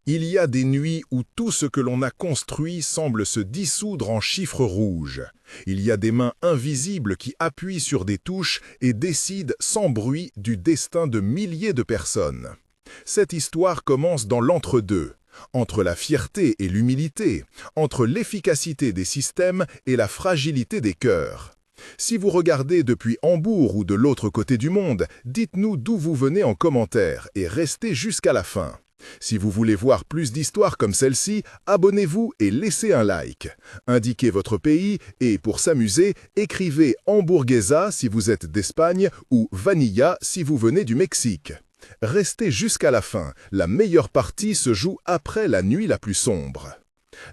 Il y a des nuits où tout ce que l'on a construit semble se dissoudre en chiffres rouges. Il y a des mains invisibles qui appuient sur des touches et décident sans bruit du destin de milliers de personnes. Cette histoire commence dans l'entre-deux, entre la fierté et l'humilité, entre l'efficacité des systèmes et la fragilité des cœurs. Si vous regardez depuis Hambourg ou de l'autre côté du monde, dites-nous d'où vous venez en commentaire et restez jusqu'à la fin. Si vous voulez voir plus d'histoires comme celle-ci, abonnez-vous et laissez un like. Indiquez votre pays et, pour s'amuser, écrivez Hamburguesa si vous êtes d'Espagne ou Vanilla si vous venez du Mexique. Restez jusqu'à la fin, la meilleure partie se joue après la nuit la plus sombre.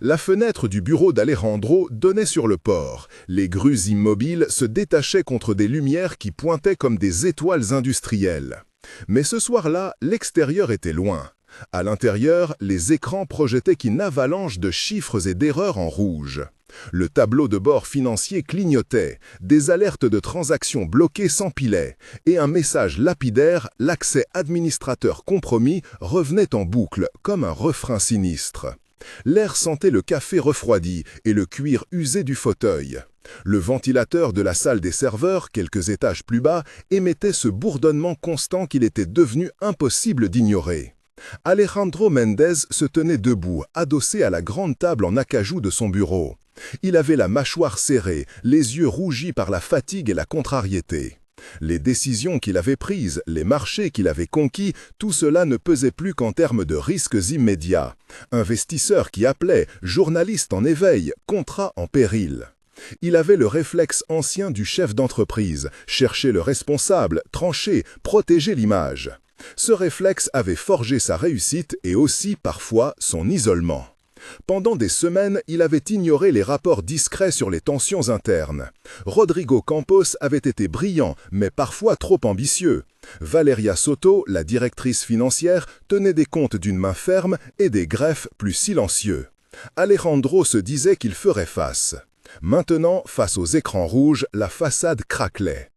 La fenêtre du bureau d'Alejandro donnait sur le port. Les grues immobiles se détachaient contre des lumières qui pointaient comme des étoiles industrielles. Mais ce soir-là, l'extérieur était loin. À l'intérieur, les écrans projetaient une avalanche de chiffres et d'erreurs en rouge. Le tableau de bord financier clignotait, des alertes de transactions bloquées s'empilaient, et un message lapidaire, l'accès administrateur compromis, revenait en boucle, comme un refrain sinistre. L'air sentait le café refroidi et le cuir usé du fauteuil. Le ventilateur de la salle des serveurs, quelques étages plus bas, émettait ce bourdonnement constant qu'il était devenu impossible d'ignorer. Alejandro Méndez se tenait debout, adossé à la grande table en acajou de son bureau. Il avait la mâchoire serrée, les yeux rougis par la fatigue et la contrariété. Les décisions qu'il avait prises, les marchés qu'il avait conquis, tout cela ne pesait plus qu'en termes de risques immédiats. Investisseurs qui appelaient, journalistes en éveil, contrats en péril. Il avait le réflexe ancien du chef d'entreprise, chercher le responsable, trancher, protéger l'image. Ce réflexe avait forgé sa réussite et aussi, parfois, son isolement. Pendant des semaines, il avait ignoré les rapports discrets sur les tensions internes. Rodrigo Campos avait été brillant, mais parfois trop ambitieux. Valeria Soto, la directrice financière, tenait des comptes d'une main ferme et des greffes plus silencieux. Alejandro se disait qu'il ferait face. Maintenant, face aux écrans rouges, la façade craquelait.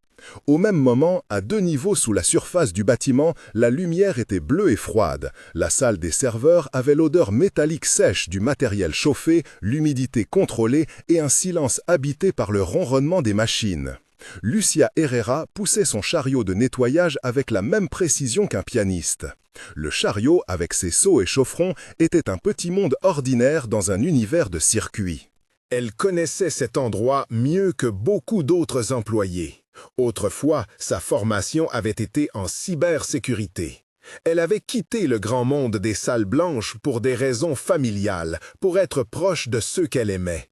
Au même moment, à 2 niveaux sous la surface du bâtiment, la lumière était bleue et froide. La salle des serveurs avait l'odeur métallique sèche du matériel chauffé, l'humidité contrôlée et un silence habité par le ronronnement des machines. Lucia Herrera poussait son chariot de nettoyage avec la même précision qu'un pianiste. Le chariot, avec ses seaux et chaufferons, était un petit monde ordinaire dans un univers de circuits. Elle connaissait cet endroit mieux que beaucoup d'autres employés. Autrefois, sa formation avait été en cybersécurité. Elle avait quitté le grand monde des salles blanches pour des raisons familiales, pour être proche de ceux qu'elle aimait.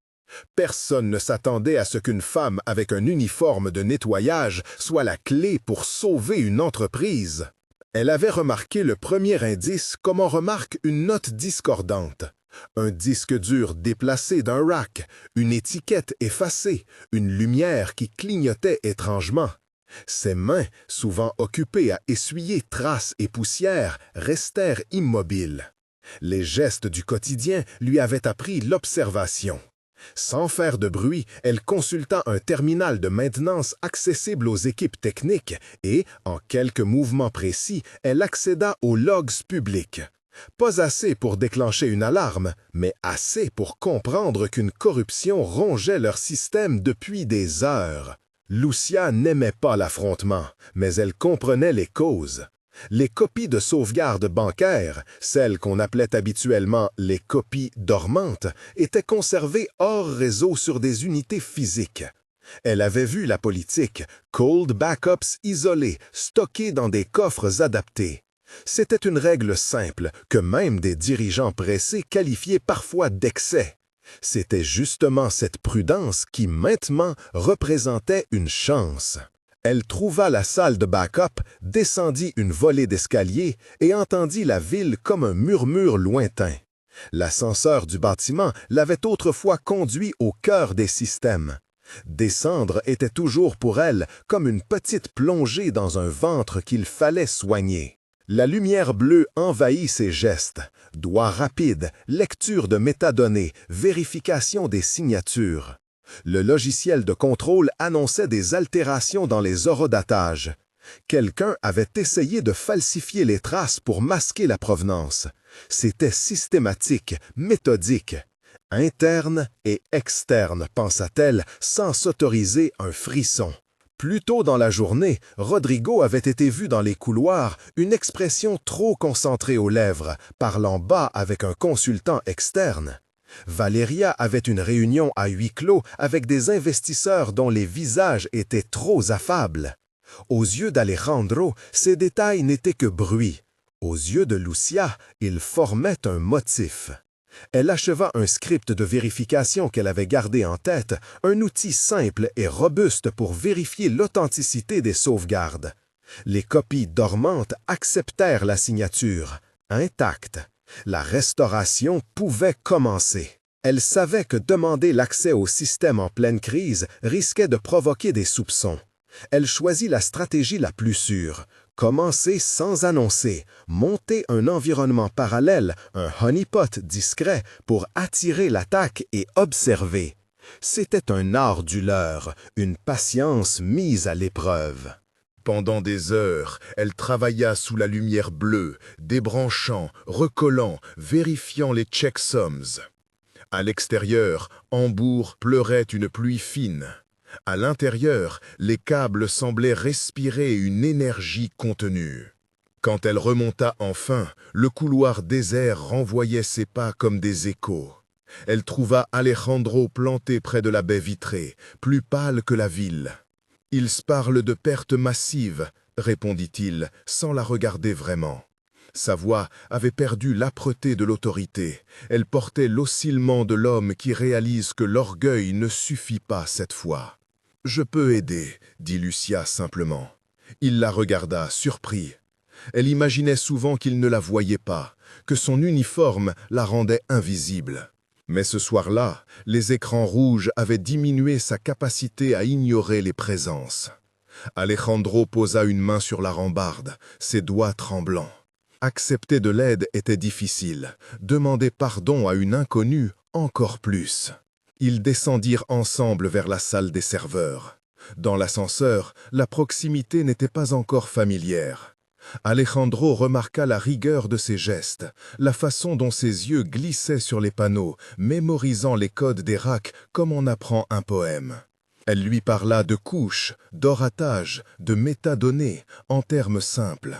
Personne ne s'attendait à ce qu'une femme avec un uniforme de nettoyage soit la clé pour sauver une entreprise. Elle avait remarqué le premier indice comme on remarque une note discordante. Un disque dur déplacé d'un rack, une étiquette effacée, une lumière qui clignotait étrangement. Ses mains, souvent occupées à essuyer traces et poussières, restèrent immobiles. Les gestes du quotidien lui avaient appris l'observation. Sans faire de bruit, elle consulta un terminal de maintenance accessible aux équipes techniques et, en quelques mouvements précis, elle accéda aux logs publics. Pas assez pour déclencher une alarme, mais assez pour comprendre qu'une corruption rongeait leur système depuis des heures. Lucia n'aimait pas l'affrontement, mais elle comprenait les causes. Les copies de sauvegarde bancaires, celles qu'on appelait habituellement les copies dormantes, étaient conservées hors réseau sur des unités physiques. Elle avait vu la politique, cold backups isolés, stockés dans des coffres adaptés. C'était une règle simple que même des dirigeants pressés qualifiaient parfois d'excès. C'était justement cette prudence qui, maintenant, représentait une chance. Elle trouva la salle de backup, descendit une volée d'escalier et entendit la ville comme un murmure lointain. L'ascenseur du bâtiment l'avait autrefois conduit au cœur des systèmes. Descendre était toujours pour elle comme une petite plongée dans un ventre qu'il fallait soigner. La lumière bleue envahit ses gestes. Doigts rapides, lecture de métadonnées, vérification des signatures. Le logiciel de contrôle annonçait des altérations dans les horodatage. Quelqu'un avait essayé de falsifier les traces pour masquer la provenance. C'était systématique, méthodique. Interne et externe, pensa-t-elle, sans s'autoriser un frisson. Plus tôt dans la journée, Rodrigo avait été vu dans les couloirs, une expression trop concentrée aux lèvres, parlant bas avec un consultant externe. Valeria avait une réunion à huis clos avec des investisseurs dont les visages étaient trop affables. Aux yeux d'Alejandro, ces détails n'étaient que bruit. Aux yeux de Lucia, ils formaient un motif. Elle acheva un script de vérification qu'elle avait gardé en tête, un outil simple et robuste pour vérifier l'authenticité des sauvegardes. Les copies dormantes acceptèrent la signature, intacte. La restauration pouvait commencer. Elle savait que demander l'accès au système en pleine crise risquait de provoquer des soupçons. Elle choisit la stratégie la plus sûre. Commencer sans annoncer, monter un environnement parallèle, un honeypot discret pour attirer l'attaque et observer. C'était un art du leurre, une patience mise à l'épreuve. Pendant des heures, elle travailla sous la lumière bleue, débranchant, recollant, vérifiant les checksums. À l'extérieur, Hambourg pleurait une pluie fine. À l'intérieur, les câbles semblaient respirer une énergie contenue. Quand elle remonta enfin, le couloir désert renvoyait ses pas comme des échos. Elle trouva Alejandro planté près de la baie vitrée, plus pâle que la ville. « Ils parlent de pertes massives », répondit-il, sans la regarder vraiment. Sa voix avait perdu l'âpreté de l'autorité. Elle portait l'oscillement de l'homme qui réalise que l'orgueil ne suffit pas cette fois. « Je peux aider », dit Lucia simplement. Il la regarda, surpris. Elle imaginait souvent qu'il ne la voyait pas, que son uniforme la rendait invisible. Mais ce soir-là, les écrans rouges avaient diminué sa capacité à ignorer les présences. Alejandro posa une main sur la rambarde, ses doigts tremblants. Accepter de l'aide était difficile, demander pardon à une inconnue encore plus. Ils descendirent ensemble vers la salle des serveurs. Dans l'ascenseur, la proximité n'était pas encore familière. Alejandro remarqua la rigueur de ses gestes, la façon dont ses yeux glissaient sur les panneaux, mémorisant les codes des racks comme on apprend un poème. Elle lui parla de couches, d'oratage, de métadonnées, en termes simples.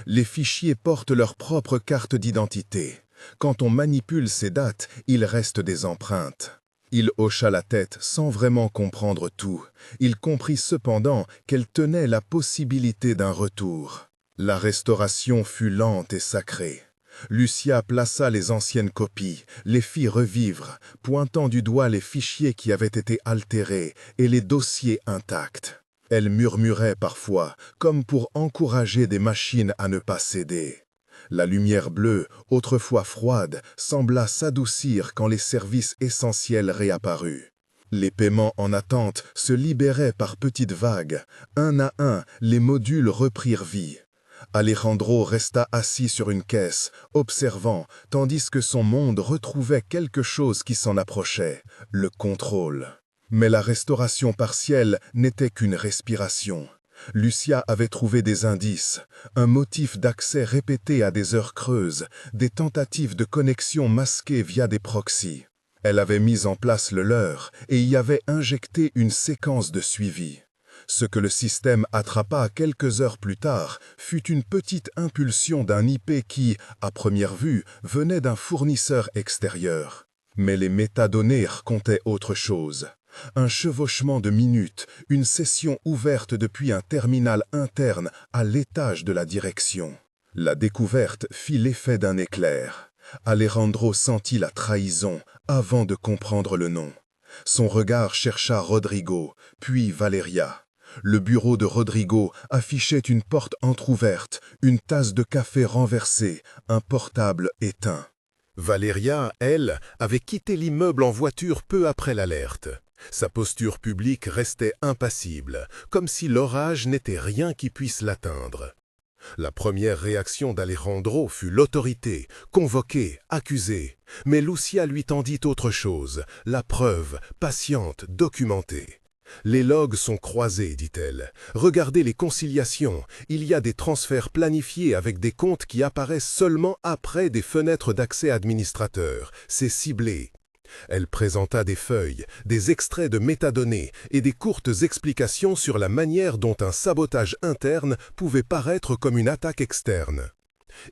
Les fichiers portent leur propre carte d'identité. Quand on manipule ces dates, il reste des empreintes. Il hocha la tête sans vraiment comprendre tout. Il comprit cependant qu'elle tenait la possibilité d'un retour. La restauration fut lente et sacrée. Lucia plaça les anciennes copies, les fit revivre, pointant du doigt les fichiers qui avaient été altérés et les dossiers intacts. Elle murmurait parfois, comme pour encourager des machines à ne pas céder. La lumière bleue, autrefois froide, sembla s'adoucir quand les services essentiels réapparurent. Les paiements en attente se libéraient par petites vagues. Un à un, les modules reprirent vie. Alejandro resta assis sur une caisse, observant, tandis que son monde retrouvait quelque chose qui s'en approchait, le contrôle. Mais la restauration partielle n'était qu'une respiration. Lucia avait trouvé des indices, un motif d'accès répété à des heures creuses, des tentatives de connexion masquées via des proxys. Elle avait mis en place le leur et y avait injecté une séquence de suivi. Ce que le système attrapa quelques heures plus tard fut une petite impulsion d'un IP qui, à première vue, venait d'un fournisseur extérieur. Mais les métadonnées racontaient autre chose. Un chevauchement de minutes, une session ouverte depuis un terminal interne à l'étage de la direction. La découverte fit l'effet d'un éclair. Alejandro sentit la trahison avant de comprendre le nom. Son regard chercha Rodrigo, puis Valeria. Le bureau de Rodrigo affichait une porte entr'ouverte, une tasse de café renversée, un portable éteint. Valeria, elle, avait quitté l'immeuble en voiture peu après l'alerte. Sa posture publique restait impassible, comme si l'orage n'était rien qui puisse l'atteindre. La première réaction d'Alejandro fut l'autorité, convoqué, accusé. Mais Lucia lui tendit autre chose, la preuve, patiente, documentée. Les logs sont croisés, dit-elle. Regardez les conciliations. Il y a des transferts planifiés avec des comptes qui apparaissent seulement après des fenêtres d'accès administrateur. C'est ciblé. Elle présenta des feuilles, des extraits de métadonnées et des courtes explications sur la manière dont un sabotage interne pouvait paraître comme une attaque externe.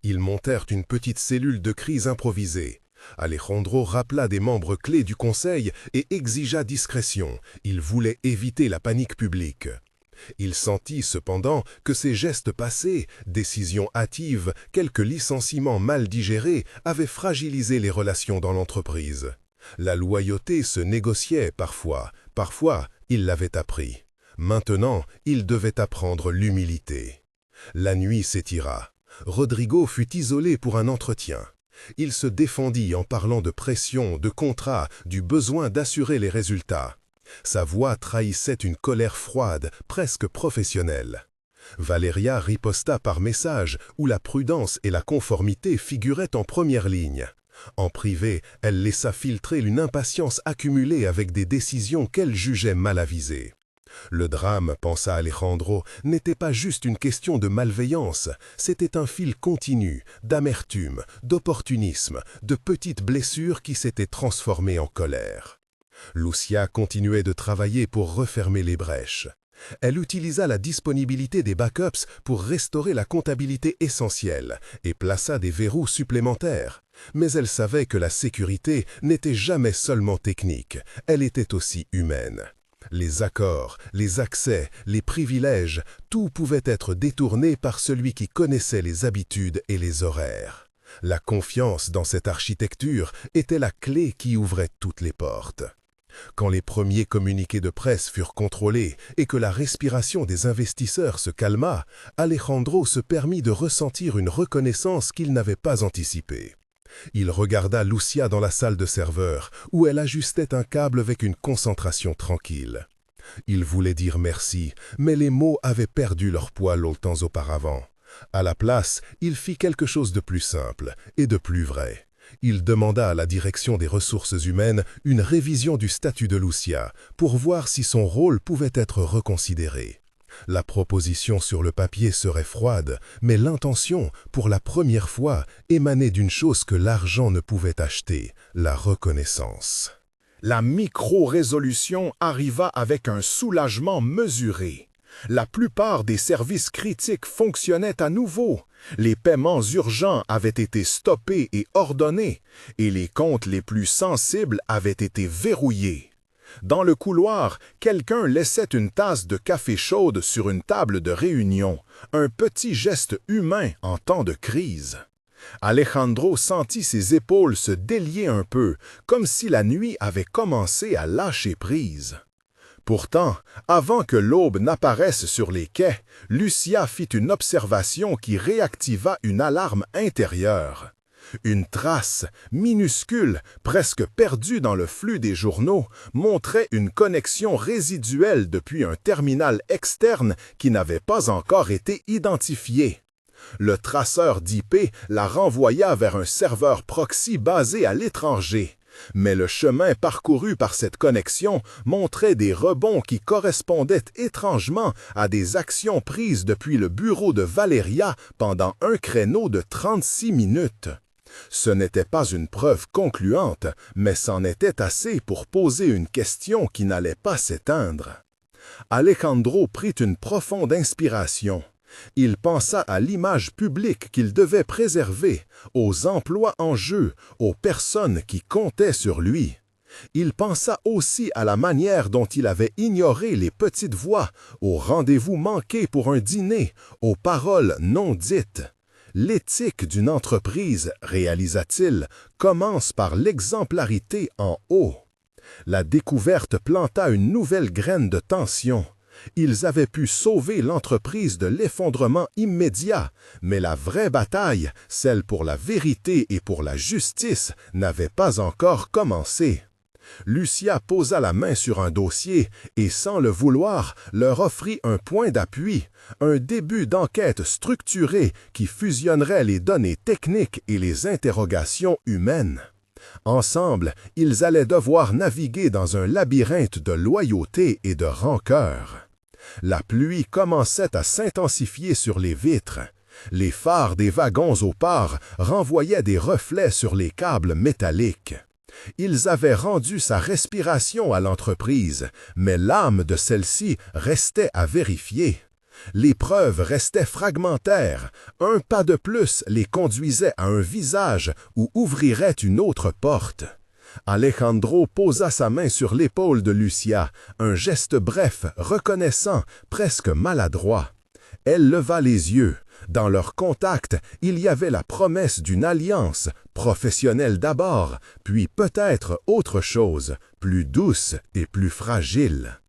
Ils montèrent une petite cellule de crise improvisée. Alejandro rappela des membres clés du conseil et exigea discrétion. Il voulait éviter la panique publique. Il sentit cependant que ses gestes passés, décisions hâtives, quelques licenciements mal digérés avaient fragilisé les relations dans l'entreprise. La loyauté se négociait parfois, il l'avait appris. Maintenant, il devait apprendre l'humilité. La nuit s'étira. Rodrigo fut isolé pour un entretien. Il se défendit en parlant de pression, de contrat, du besoin d'assurer les résultats. Sa voix trahissait une colère froide, presque professionnelle. Valeria riposta par message où la prudence et la conformité figuraient en première ligne. En privé, elle laissa filtrer une impatience accumulée avec des décisions qu'elle jugeait mal avisées. Le drame, pensa Alejandro, n'était pas juste une question de malveillance, c'était un fil continu, d'amertume, d'opportunisme, de petites blessures qui s'étaient transformées en colère. Lucia continuait de travailler pour refermer les brèches. Elle utilisa la disponibilité des backups pour restaurer la comptabilité essentielle et plaça des verrous supplémentaires. Mais elle savait que la sécurité n'était jamais seulement technique, elle était aussi humaine. Les accords, les accès, les privilèges, tout pouvait être détourné par celui qui connaissait les habitudes et les horaires. La confiance dans cette architecture était la clé qui ouvrait toutes les portes. Quand les premiers communiqués de presse furent contrôlés et que la respiration des investisseurs se calma, Alejandro se permit de ressentir une reconnaissance qu'il n'avait pas anticipée. Il regarda Lucia dans la salle de serveur, où elle ajustait un câble avec une concentration tranquille. Il voulait dire merci, mais les mots avaient perdu leur poids longtemps auparavant. À la place, il fit quelque chose de plus simple et de plus vrai. Il demanda à la direction des ressources humaines une révision du statut de Lucia pour voir si son rôle pouvait être reconsidéré. La proposition sur le papier serait froide, mais l'intention, pour la première fois, émanait d'une chose que l'argent ne pouvait acheter, la reconnaissance. La micro-résolution arriva avec un soulagement mesuré. La plupart des services critiques fonctionnaient à nouveau. Les paiements urgents avaient été stoppés et ordonnés, et les comptes les plus sensibles avaient été verrouillés. Dans le couloir, quelqu'un laissait une tasse de café chaude sur une table de réunion, un petit geste humain en temps de crise. Alejandro sentit ses épaules se délier un peu, comme si la nuit avait commencé à lâcher prise. Pourtant, avant que l'aube n'apparaisse sur les quais, Lucia fit une observation qui réactiva une alarme intérieure. Une trace, minuscule, presque perdue dans le flux des journaux, montrait une connexion résiduelle depuis un terminal externe qui n'avait pas encore été identifié. Le traceur d'IP la renvoya vers un serveur proxy basé à l'étranger. Mais le chemin parcouru par cette connexion montrait des rebonds qui correspondaient étrangement à des actions prises depuis le bureau de Valeria pendant un créneau de 36 minutes. Ce n'était pas une preuve concluante, mais c'en était assez pour poser une question qui n'allait pas s'éteindre. Alejandro prit une profonde inspiration. Il pensa à l'image publique qu'il devait préserver, aux emplois en jeu, aux personnes qui comptaient sur lui. Il pensa aussi à la manière dont il avait ignoré les petites voix, aux rendez-vous manqués pour un dîner, aux paroles non dites. L'éthique d'une entreprise, réalisa-t-il, commence par l'exemplarité en haut. La découverte planta une nouvelle graine de tension. Ils avaient pu sauver l'entreprise de l'effondrement immédiat, mais la vraie bataille, celle pour la vérité et pour la justice, n'avait pas encore commencé. Lucia posa la main sur un dossier et, sans le vouloir, leur offrit un point d'appui, un début d'enquête structurée qui fusionnerait les données techniques et les interrogations humaines. Ensemble, ils allaient devoir naviguer dans un labyrinthe de loyauté et de rancœur. La pluie commençait à s'intensifier sur les vitres. Les phares des wagons au port renvoyaient des reflets sur les câbles métalliques. Ils avaient rendu sa respiration à l'entreprise, mais l'âme de celle-ci restait à vérifier. Les preuves restaient fragmentaires. Un pas de plus les conduisait à un visage où ouvrirait une autre porte. Alejandro posa sa main sur l'épaule de Lucia, un geste bref, reconnaissant, presque maladroit. Elle leva les yeux. Dans leur contact, il y avait la promesse d'une alliance, professionnelle d'abord, puis peut-être autre chose, plus douce et plus fragile.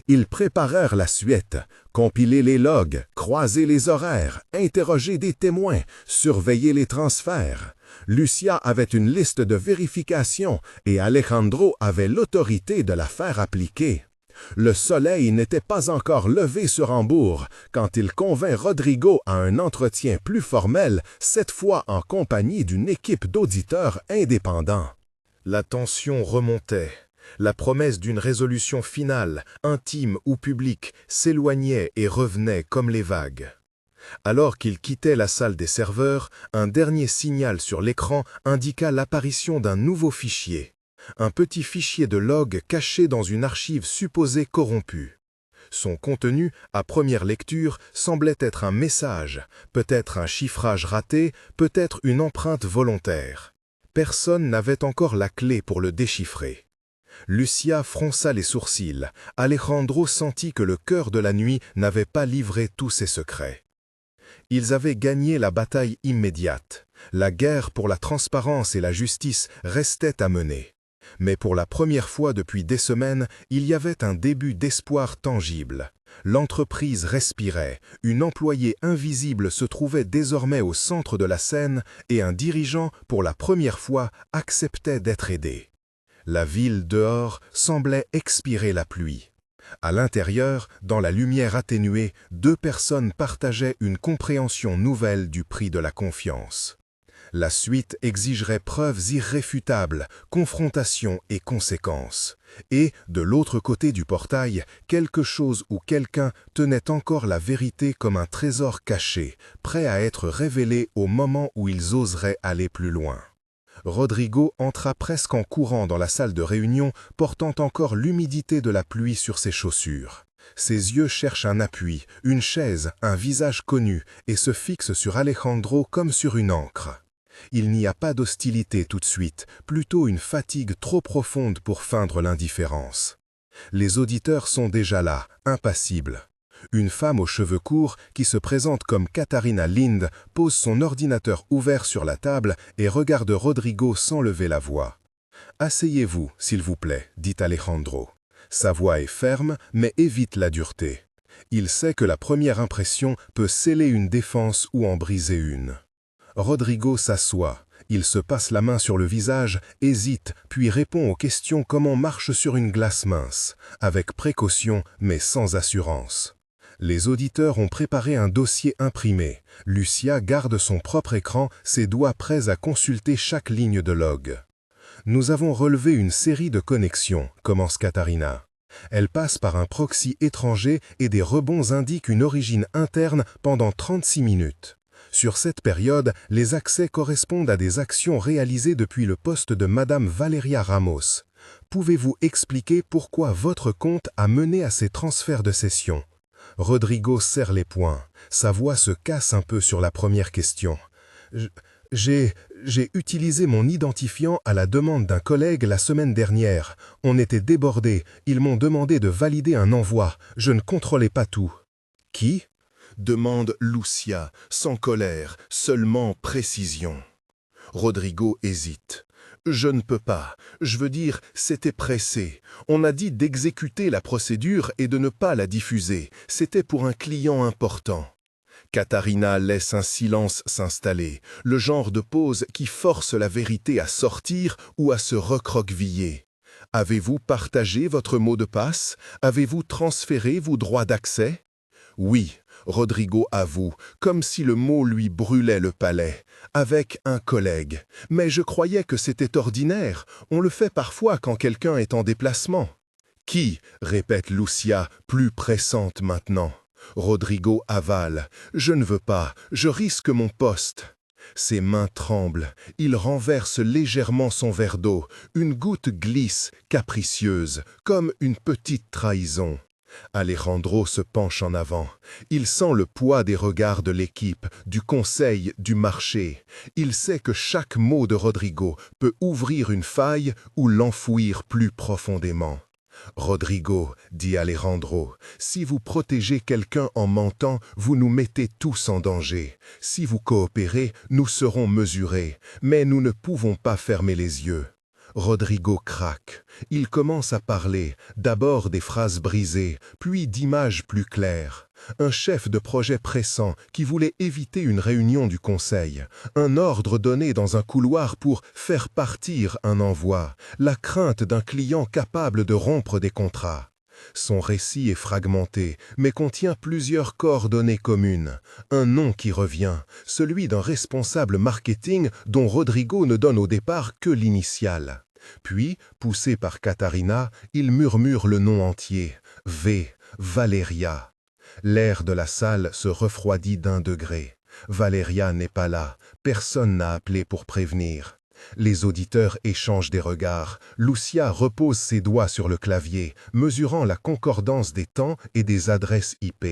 Ils préparèrent la suite, compiler les logs, croiser les horaires, interroger des témoins, surveiller les transferts. Lucia avait une liste de vérification et Alejandro avait l'autorité de la faire appliquer. Le soleil n'était pas encore levé sur Hambourg quand il convint Rodrigo à un entretien plus formel, cette fois en compagnie d'une équipe d'auditeurs indépendants. La tension remontait. La promesse d'une résolution finale, intime ou publique, s'éloignait et revenait comme les vagues. Alors qu'il quittait la salle des serveurs, un dernier signal sur l'écran indiqua l'apparition d'un nouveau fichier. Un petit fichier de log caché dans une archive supposée corrompue. Son contenu, à première lecture, semblait être un message, peut-être un chiffrage raté, peut-être une empreinte volontaire. Personne n'avait encore la clé pour le déchiffrer. Lucia fronça les sourcils. Alejandro sentit que le cœur de la nuit n'avait pas livré tous ses secrets. Ils avaient gagné la bataille immédiate. La guerre pour la transparence et la justice restait à mener. Mais pour la première fois depuis des semaines, il y avait un début d'espoir tangible. L'entreprise respirait, une employée invisible se trouvait désormais au centre de la scène et un dirigeant, pour la première fois, acceptait d'être aidé. La ville dehors semblait expirer la pluie. À l'intérieur, dans la lumière atténuée, deux personnes partageaient une compréhension nouvelle du prix de la confiance. La suite exigerait preuves irréfutables, confrontation et conséquences. Et, de l'autre côté du portail, quelque chose ou quelqu'un tenait encore la vérité comme un trésor caché, prêt à être révélé au moment où ils oseraient aller plus loin. Rodrigo entra presque en courant dans la salle de réunion, portant encore l'humidité de la pluie sur ses chaussures. Ses yeux cherchent un appui, une chaise, un visage connu, et se fixent sur Alejandro comme sur une encre. Il n'y a pas d'hostilité tout de suite, plutôt une fatigue trop profonde pour feindre l'indifférence. Les auditeurs sont déjà là, impassibles. Une femme aux cheveux courts, qui se présente comme Katharina Lind, pose son ordinateur ouvert sur la table et regarde Rodrigo sans lever la voix. « Asseyez-vous, s'il vous plaît, dit Alejandro. » Sa voix est ferme, mais évite la dureté. Il sait que la première impression peut sceller une défense ou en briser une. Rodrigo s'assoit. Il se passe la main sur le visage, hésite, puis répond aux questions comme on marche sur une glace mince, avec précaution mais sans assurance. Les auditeurs ont préparé un dossier imprimé. Lucia garde son propre écran, ses doigts prêts à consulter chaque ligne de log. « Nous avons relevé une série de connexions », commence Katharina. Elle passe par un proxy étranger et des rebonds indiquent une origine interne pendant 36 minutes. Sur cette période, les accès correspondent à des actions réalisées depuis le poste de Madame Valeria Ramos. Pouvez-vous expliquer pourquoi votre compte a mené à ces transferts de session ? Rodrigo serre les poings. Sa voix se casse un peu sur la première question. J'ai utilisé mon identifiant à la demande d'un collègue la semaine dernière. On était débordés. Ils m'ont demandé de valider un envoi. Je ne contrôlais pas tout. Qui ? Demande Lucia, sans colère, seulement précision. Rodrigo hésite. Je ne peux pas. Je veux dire, c'était pressé. On a dit d'exécuter la procédure et de ne pas la diffuser. C'était pour un client important. Katharina laisse un silence s'installer, le genre de pause qui force la vérité à sortir ou à se recroqueviller. Avez-vous partagé votre mot de passe? Avez-vous transféré vos droits d'accès? Oui. Rodrigo avoue, comme si le mot lui brûlait le palais. Avec un collègue. Mais je croyais que c'était ordinaire. On le fait parfois quand quelqu'un est en déplacement. Qui? Répète Lucia, plus pressante maintenant. Rodrigo avale. Je ne veux pas, je risque mon poste. Ses mains tremblent. Il renverse légèrement son verre d'eau. Une goutte glisse, capricieuse, comme une petite trahison. Alejandro se penche en avant. Il sent le poids des regards de l'équipe, du conseil, du marché. Il sait que chaque mot de Rodrigo peut ouvrir une faille ou l'enfouir plus profondément. Rodrigo, dit Alejandro, si vous protégez quelqu'un en mentant, vous nous mettez tous en danger. Si vous coopérez, nous serons mesurés, mais nous ne pouvons pas fermer les yeux. Rodrigo craque. Il commence à parler, d'abord des phrases brisées, puis d'images plus claires. Un chef de projet pressant qui voulait éviter une réunion du conseil. Un ordre donné dans un couloir pour faire partir un envoi. La crainte d'un client capable de rompre des contrats. Son récit est fragmenté, mais contient plusieurs coordonnées communes. Un nom qui revient, celui d'un responsable marketing dont Rodrigo ne donne au départ que l'initiale. Puis, poussé par Catarina, il murmure le nom entier, Valeria. L'air de la salle se refroidit d'1 degré. Valeria n'est pas là, personne n'a appelé pour prévenir. Les auditeurs échangent des regards. Lucia repose ses doigts sur le clavier, mesurant la concordance des temps et des adresses IP.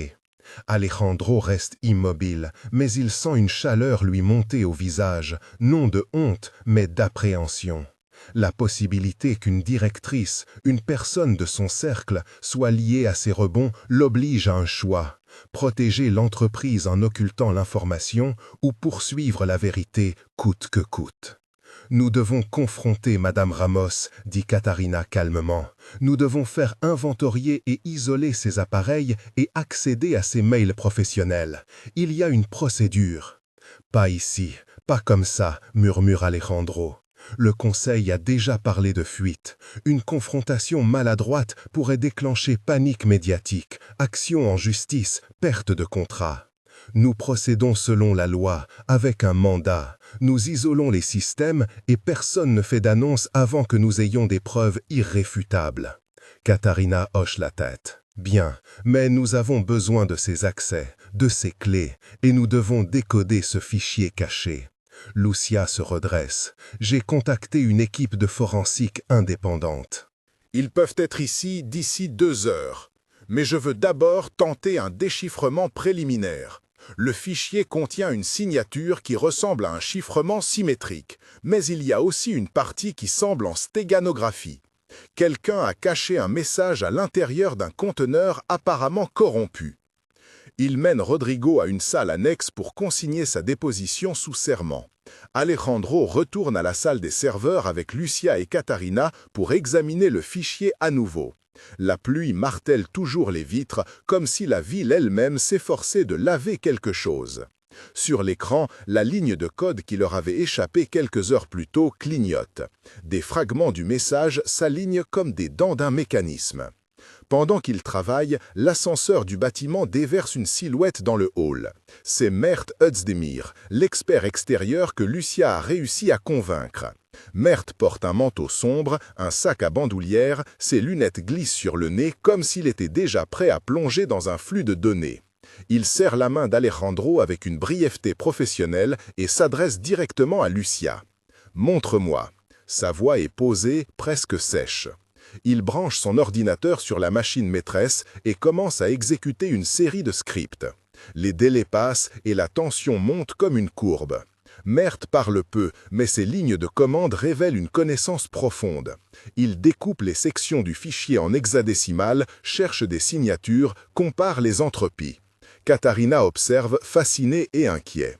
Alejandro reste immobile, mais il sent une chaleur lui monter au visage, non de honte, mais d'appréhension. La possibilité qu'une directrice, une personne de son cercle, soit liée à ces rebonds l'oblige à un choix. Protéger l'entreprise en occultant l'information ou poursuivre la vérité coûte que coûte. Nous devons confronter Madame Ramos, dit Catarina calmement. Nous devons faire inventorier et isoler ces appareils et accéder à ces mails professionnels. Il y a une procédure. Pas ici, pas comme ça, murmure Alejandro. Le conseil a déjà parlé de fuite. Une confrontation maladroite pourrait déclencher panique médiatique, action en justice, perte de contrat. Nous procédons selon la loi, avec un mandat. Nous isolons les systèmes et personne ne fait d'annonce avant que nous ayons des preuves irréfutables. Catarina hoche la tête. Bien, mais nous avons besoin de ces accès, de ces clés, et nous devons décoder ce fichier caché. Lucia se redresse. J'ai contacté une équipe de forensique indépendante. Ils peuvent être ici d'ici 2 heures. Mais je veux d'abord tenter un déchiffrement préliminaire. Le fichier contient une signature qui ressemble à un chiffrement symétrique, mais il y a aussi une partie qui semble en stéganographie. Quelqu'un a caché un message à l'intérieur d'un conteneur apparemment corrompu. Il mène Rodrigo à une salle annexe pour consigner sa déposition sous serment. Alejandro retourne à la salle des serveurs avec Lucia et Catarina pour examiner le fichier à nouveau. La pluie martèle toujours les vitres, comme si la ville elle-même s'efforçait de laver quelque chose. Sur l'écran, la ligne de code qui leur avait échappé quelques heures plus tôt clignote. Des fragments du message s'alignent comme des dents d'un mécanisme. Pendant qu'ils travaillent, l'ascenseur du bâtiment déverse une silhouette dans le hall. C'est Mert Özdemir, l'expert extérieur que Lucia a réussi à convaincre. Mert porte un manteau sombre, un sac à bandoulière, ses lunettes glissent sur le nez comme s'il était déjà prêt à plonger dans un flux de données. Il serre la main d'Alejandro avec une brièveté professionnelle et s'adresse directement à Lucia. « Montre-moi ». Sa voix est posée, presque sèche. Il branche son ordinateur sur la machine maîtresse et commence à exécuter une série de scripts. Les délais passent et la tension monte comme une courbe. Mert parle peu, mais ses lignes de commande révèlent une connaissance profonde. Il découpe les sections du fichier en hexadécimal, cherche des signatures, compare les entropies. Catarina observe, fascinée et inquiet.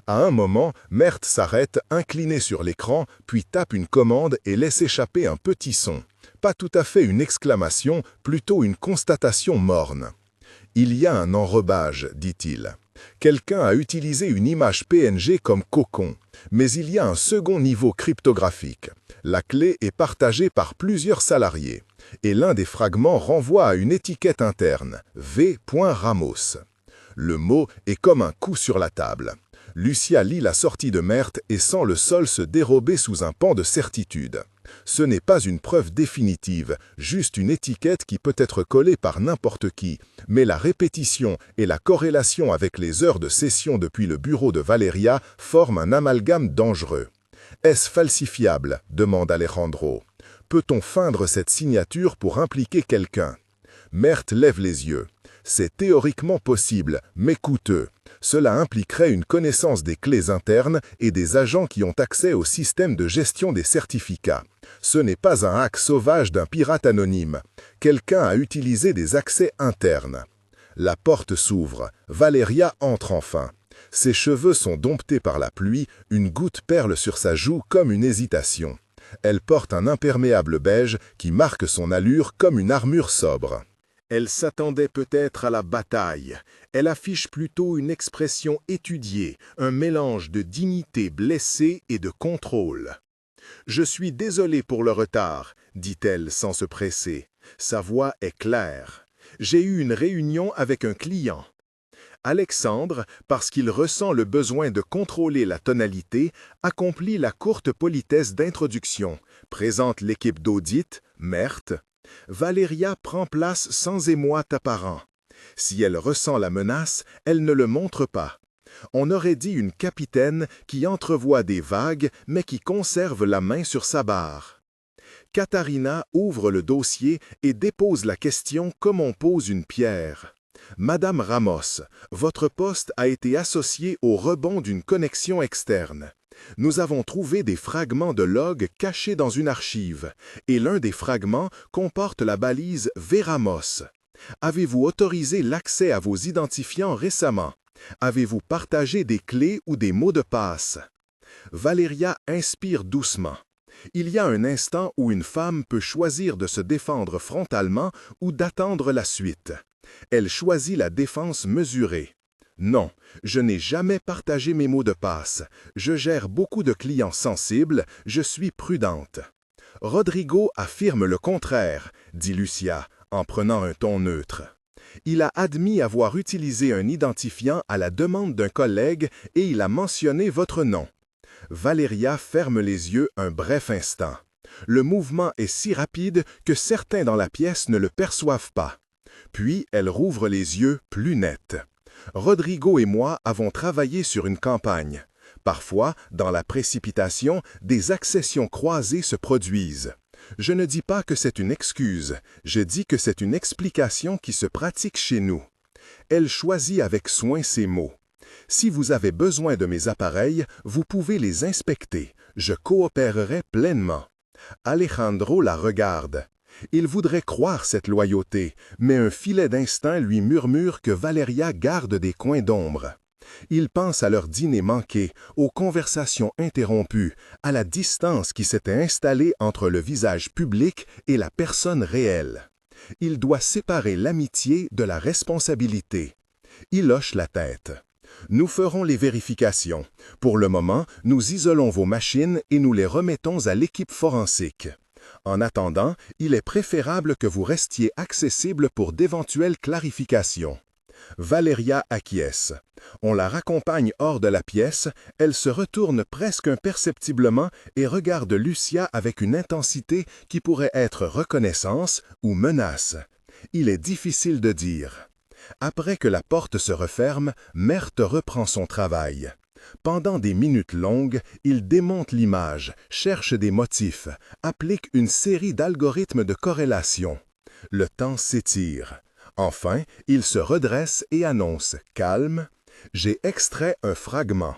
À un moment, Mert s'arrête, incliné sur l'écran, puis tape une commande et laisse échapper un petit son. Pas tout à fait une exclamation, plutôt une constatation morne. « Il y a un enrobage », dit-il. Quelqu'un a utilisé une image PNG comme cocon, mais il y a un second niveau cryptographique. La clé est partagée par plusieurs salariés, et l'un des fragments renvoie à une étiquette interne, V.Ramos. Le mot est comme un coup sur la table. Lucia lit la sortie de Meurthe et sent le sol se dérober sous un pan de certitude. Ce n'est pas une preuve définitive, juste une étiquette qui peut être collée par n'importe qui, mais la répétition et la corrélation avec les heures de session depuis le bureau de Valeria forment un amalgame dangereux. Est-ce falsifiable? Demande Alejandro. Peut-on feindre cette signature pour impliquer quelqu'un? Meurthe lève les yeux. C'est théoriquement possible, mais coûteux. Cela impliquerait une connaissance des clés internes et des agents qui ont accès au système de gestion des certificats. Ce n'est pas un hack sauvage d'un pirate anonyme. Quelqu'un a utilisé des accès internes. La porte s'ouvre. Valeria entre enfin. Ses cheveux sont domptés par la pluie, une goutte perle sur sa joue comme une hésitation. Elle porte un imperméable beige qui marque son allure comme une armure sobre. Elle s'attendait peut-être à la bataille. Elle affiche plutôt une expression étudiée, un mélange de dignité blessée et de contrôle. « Je suis désolé pour le retard », dit-elle sans se presser. Sa voix est claire. « J'ai eu une réunion avec un client. » Alexandre, parce qu'il ressent le besoin de contrôler la tonalité, accomplit la courte politesse d'introduction, présente l'équipe d'audit, Meurthe. Valeria prend place sans émoi apparent. Si elle ressent la menace, elle ne le montre pas. On aurait dit une capitaine qui entrevoit des vagues, mais qui conserve la main sur sa barre. Katharina ouvre le dossier et dépose la question comme on pose une pierre. « Madame Ramos, votre poste a été associé au rebond d'une connexion externe. Nous avons trouvé des fragments de log cachés dans une archive, et l'un des fragments comporte la balise Veramos. Avez-vous autorisé l'accès à vos identifiants récemment? Avez-vous partagé des clés ou des mots de passe? » Valeria inspire doucement. Il y a un instant où une femme peut choisir de se défendre frontalement ou d'attendre la suite. Elle choisit la défense mesurée. « Non, je n'ai jamais partagé mes mots de passe. Je gère beaucoup de clients sensibles, je suis prudente. » Rodrigo affirme le contraire, dit Lucia, en prenant un ton neutre. Il a admis avoir utilisé un identifiant à la demande d'un collègue et il a mentionné votre nom. Valeria ferme les yeux un bref instant. Le mouvement est si rapide que certains dans la pièce ne le perçoivent pas. Puis elle rouvre les yeux plus nets. Rodrigo et moi avons travaillé sur une campagne. Parfois, dans la précipitation, des accessions croisées se produisent. Je ne dis pas que c'est une excuse, je dis que c'est une explication qui se pratique chez nous. Elle choisit avec soin ses mots. Si vous avez besoin de mes appareils, vous pouvez les inspecter. Je coopérerai pleinement. Alejandro la regarde. Il voudrait croire cette loyauté, mais un filet d'instinct lui murmure que Valeria garde des coins d'ombre. Il pense à leur dîner manqué, aux conversations interrompues, à la distance qui s'était installée entre le visage public et la personne réelle. Il doit séparer l'amitié de la responsabilité. Il hoche la tête. Nous ferons les vérifications. Pour le moment, nous isolons vos machines et nous les remettons à l'équipe forensique. En attendant, il est préférable que vous restiez accessible pour d'éventuelles clarifications. Valeria acquiesce. On la raccompagne hors de la pièce, elle se retourne presque imperceptiblement et regarde Lucia avec une intensité qui pourrait être reconnaissance ou menace. Il est difficile de dire. Après que la porte se referme, Meurthe reprend son travail. Pendant des minutes longues, il démonte l'image, cherche des motifs, applique une série d'algorithmes de corrélation. Le temps s'étire. Enfin, il se redresse et annonce, calme, « J'ai extrait un fragment. »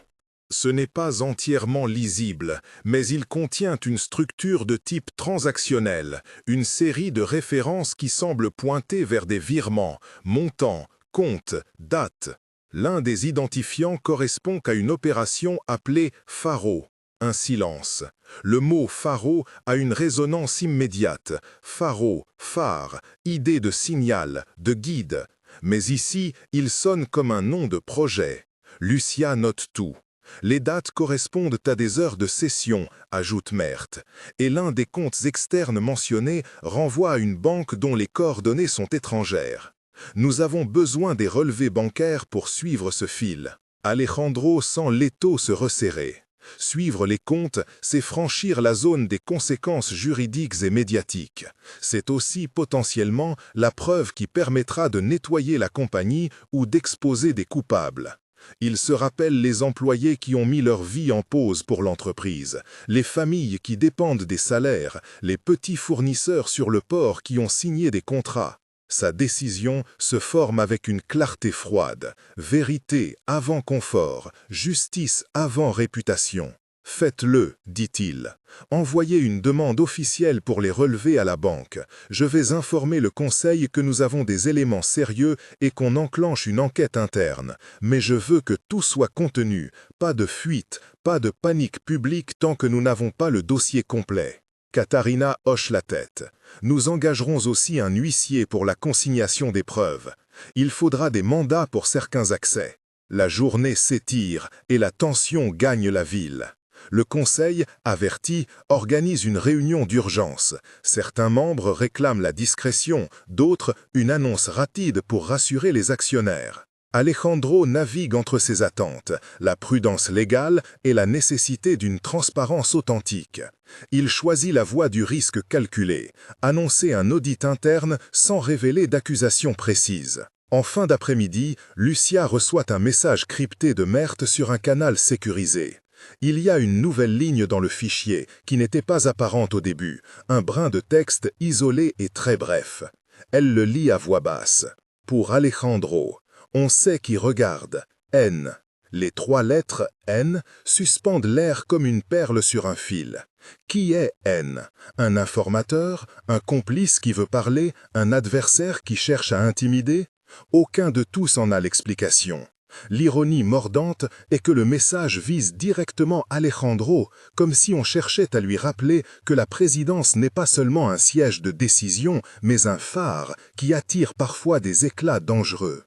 Ce n'est pas entièrement lisible, mais il contient une structure de type transactionnel, une série de références qui semblent pointer vers des virements, montants, comptes, dates. L'un des identifiants correspond à une opération appelée pharo, un silence. Le mot pharo a une résonance immédiate. Pharo, phare, idée de signal, de guide. Mais ici, il sonne comme un nom de projet. Lucia note tout. Les dates correspondent à des heures de session, ajoute Meurthe, et l'un des comptes externes mentionnés renvoie à une banque dont les coordonnées sont étrangères. Nous avons besoin des relevés bancaires pour suivre ce fil. Alejandro sent l'étau se resserrer. Suivre les comptes, c'est franchir la zone des conséquences juridiques et médiatiques. C'est aussi potentiellement la preuve qui permettra de nettoyer la compagnie ou d'exposer des coupables. Il se rappelle les employés qui ont mis leur vie en pause pour l'entreprise, les familles qui dépendent des salaires, les petits fournisseurs sur le port qui ont signé des contrats. Sa décision se forme avec une clarté froide. Vérité avant confort, justice avant réputation. Faites-le, dit-il. Envoyez une demande officielle pour les relevés à la banque. Je vais informer le conseil que nous avons des éléments sérieux et qu'on enclenche une enquête interne. Mais je veux que tout soit contenu, pas de fuite, pas de panique publique tant que nous n'avons pas le dossier complet. Katharina hoche la tête. Nous engagerons aussi un huissier pour la consignation des preuves. Il faudra des mandats pour certains accès. La journée s'étire et la tension gagne la ville. Le conseil, averti, organise une réunion d'urgence. Certains membres réclament la discrétion, d'autres une annonce rapide pour rassurer les actionnaires. Alejandro navigue entre ses attentes, la prudence légale et la nécessité d'une transparence authentique. Il choisit la voie du risque calculé, annoncer un audit interne sans révéler d'accusations précises. En fin d'après-midi, Lucia reçoit un message crypté de Mert sur un canal sécurisé. Il y a une nouvelle ligne dans le fichier qui n'était pas apparente au début, un brin de texte isolé et très bref. Elle le lit à voix basse. Pour Alejandro. On sait qui regarde. N. Les 3 lettres N suspendent l'air comme une perle sur un fil. Qui est N? Un informateur? Un complice qui veut parler? Un adversaire qui cherche à intimider? Aucun de tous en a l'explication. L'ironie mordante est que le message vise directement Alejandro, comme si on cherchait à lui rappeler que la présidence n'est pas seulement un siège de décision, mais un phare qui attire parfois des éclats dangereux.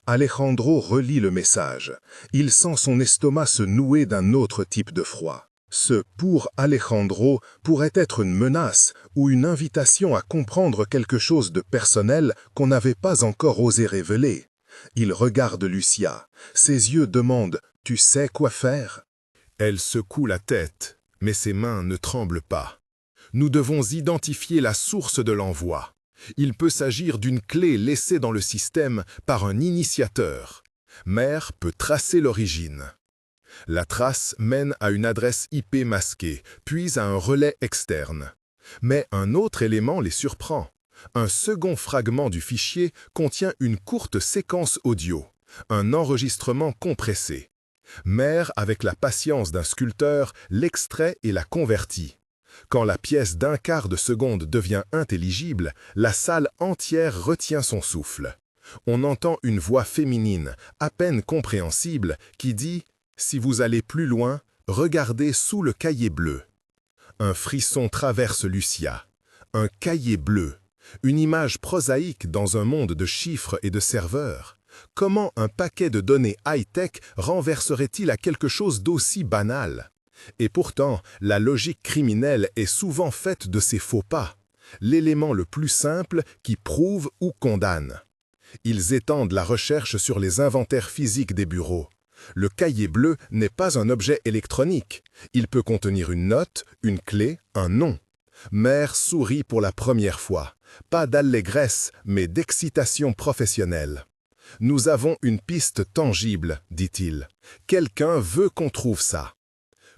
Alejandro relit le message. Il sent son estomac se nouer d'un autre type de froid. Ce « pour Alejandro » pourrait être une menace ou une invitation à comprendre quelque chose de personnel qu'on n'avait pas encore osé révéler. Il regarde Lucia. Ses yeux demandent « Tu sais quoi faire ?» Elle secoue la tête, mais ses mains ne tremblent pas. Nous devons identifier la source de l'envoi. Il peut s'agir d'une clé laissée dans le système par un initiateur. Mer peut tracer l'origine. La trace mène à une adresse IP masquée, puis à un relais externe. Mais un autre élément les surprend. Un second fragment du fichier contient une courte séquence audio, un enregistrement compressé. Mer, avec la patience d'un sculpteur, l'extrait et la convertit. Quand la pièce d'un quart de seconde devient intelligible, la salle entière retient son souffle. On entend une voix féminine, à peine compréhensible, qui dit « Si vous allez plus loin, regardez sous le cahier bleu ». Un frisson traverse Lucia. Un cahier bleu. Une image prosaïque dans un monde de chiffres et de serveurs. Comment un paquet de données high-tech renverserait-il à quelque chose d'aussi banal? Et pourtant, la logique criminelle est souvent faite de ces faux pas, l'élément le plus simple qui prouve ou condamne. Ils étendent la recherche sur les inventaires physiques des bureaux. Le cahier bleu n'est pas un objet électronique. Il peut contenir une note, une clé, un nom. Mer sourit pour la première fois. Pas d'allégresse, mais d'excitation professionnelle. « Nous avons une piste tangible, dit-il. Quelqu'un veut qu'on trouve ça. »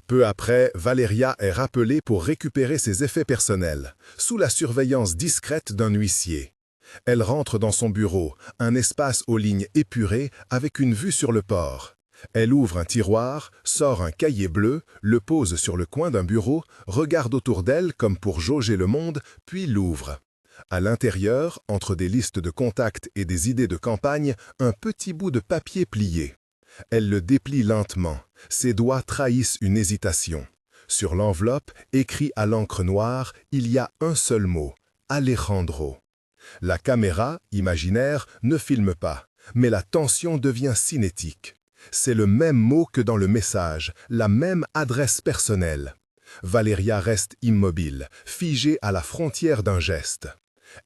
Peu après, Valeria est rappelée pour récupérer ses effets personnels, sous la surveillance discrète d'un huissier. Elle rentre dans son bureau, un espace aux lignes épurées avec une vue sur le port. Elle ouvre un tiroir, sort un cahier bleu, le pose sur le coin d'un bureau, regarde autour d'elle comme pour jauger le monde, puis l'ouvre. À l'intérieur, entre des listes de contacts et des idées de campagne, un petit bout de papier plié. Elle le déplie lentement. Ses doigts trahissent une hésitation. Sur l'enveloppe, écrit à l'encre noire, il y a un seul mot, Alejandro. La caméra, imaginaire, ne filme pas, mais la tension devient cinétique. C'est le même mot que dans le message, la même adresse personnelle. Valeria reste immobile, figée à la frontière d'un geste.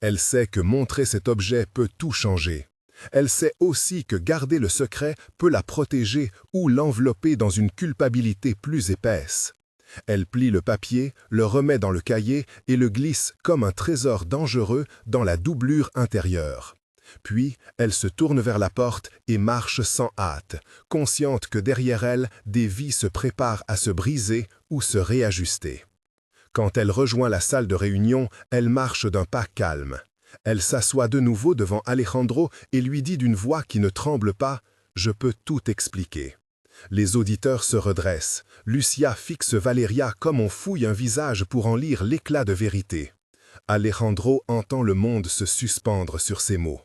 Elle sait que montrer cet objet peut tout changer. Elle sait aussi que garder le secret peut la protéger ou l'envelopper dans une culpabilité plus épaisse. Elle plie le papier, le remet dans le cahier et le glisse comme un trésor dangereux dans la doublure intérieure. Puis, elle se tourne vers la porte et marche sans hâte, consciente que derrière elle, des vies se préparent à se briser ou se réajuster. Quand elle rejoint la salle de réunion, elle marche d'un pas calme. Elle s'assoit de nouveau devant Alejandro et lui dit d'une voix qui ne tremble pas « Je peux tout expliquer ». Les auditeurs se redressent. Lucia fixe Valeria comme on fouille un visage pour en lire l'éclat de vérité. Alejandro entend le monde se suspendre sur ces mots.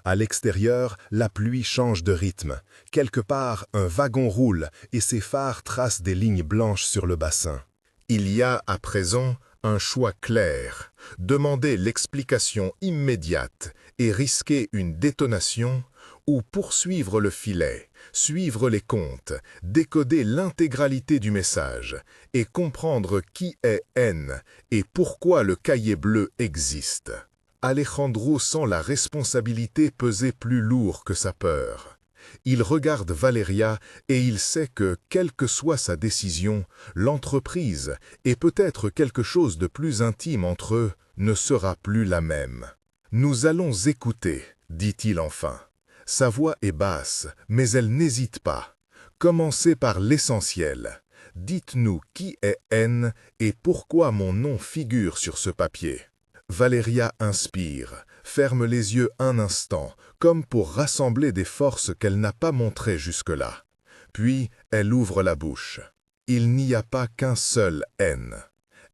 À l'extérieur, la pluie change de rythme. Quelque part, un wagon roule et ses phares tracent des lignes blanches sur le bassin. Il y a à présent un choix clair, demander l'explication immédiate et risquer une détonation ou poursuivre le filet, suivre les comptes, décoder l'intégralité du message et comprendre qui est N et pourquoi le cahier bleu existe. Alejandro sent la responsabilité peser plus lourd que sa peur. Il regarde Valeria et il sait que, quelle que soit sa décision, l'entreprise et peut-être quelque chose de plus intime entre eux ne sera plus la même. « Nous allons écouter », dit-il enfin. Sa voix est basse, mais elle n'hésite pas. « Commencez par l'essentiel. Dites-nous qui est N et pourquoi mon nom figure sur ce papier. » Valeria inspire, ferme les yeux un instant, comme pour rassembler des forces qu'elle n'a pas montrées jusque-là. Puis, elle ouvre la bouche. Il n'y a pas qu'un seul N.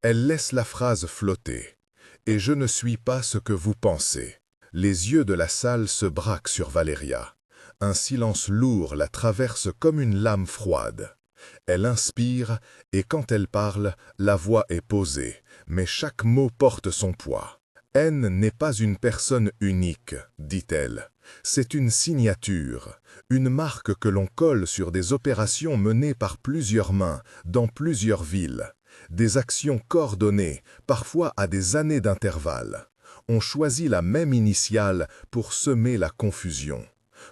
Elle laisse la phrase flotter. Et je ne suis pas ce que vous pensez. Les yeux de la salle se braquent sur Valeria. Un silence lourd la traverse comme une lame froide. Elle inspire, et quand elle parle, la voix est posée, mais chaque mot porte son poids. N n'est pas une personne unique, dit-elle. C'est une signature, une marque que l'on colle sur des opérations menées par plusieurs mains, dans plusieurs villes. Des actions coordonnées, parfois à des années d'intervalle. On choisit la même initiale pour semer la confusion,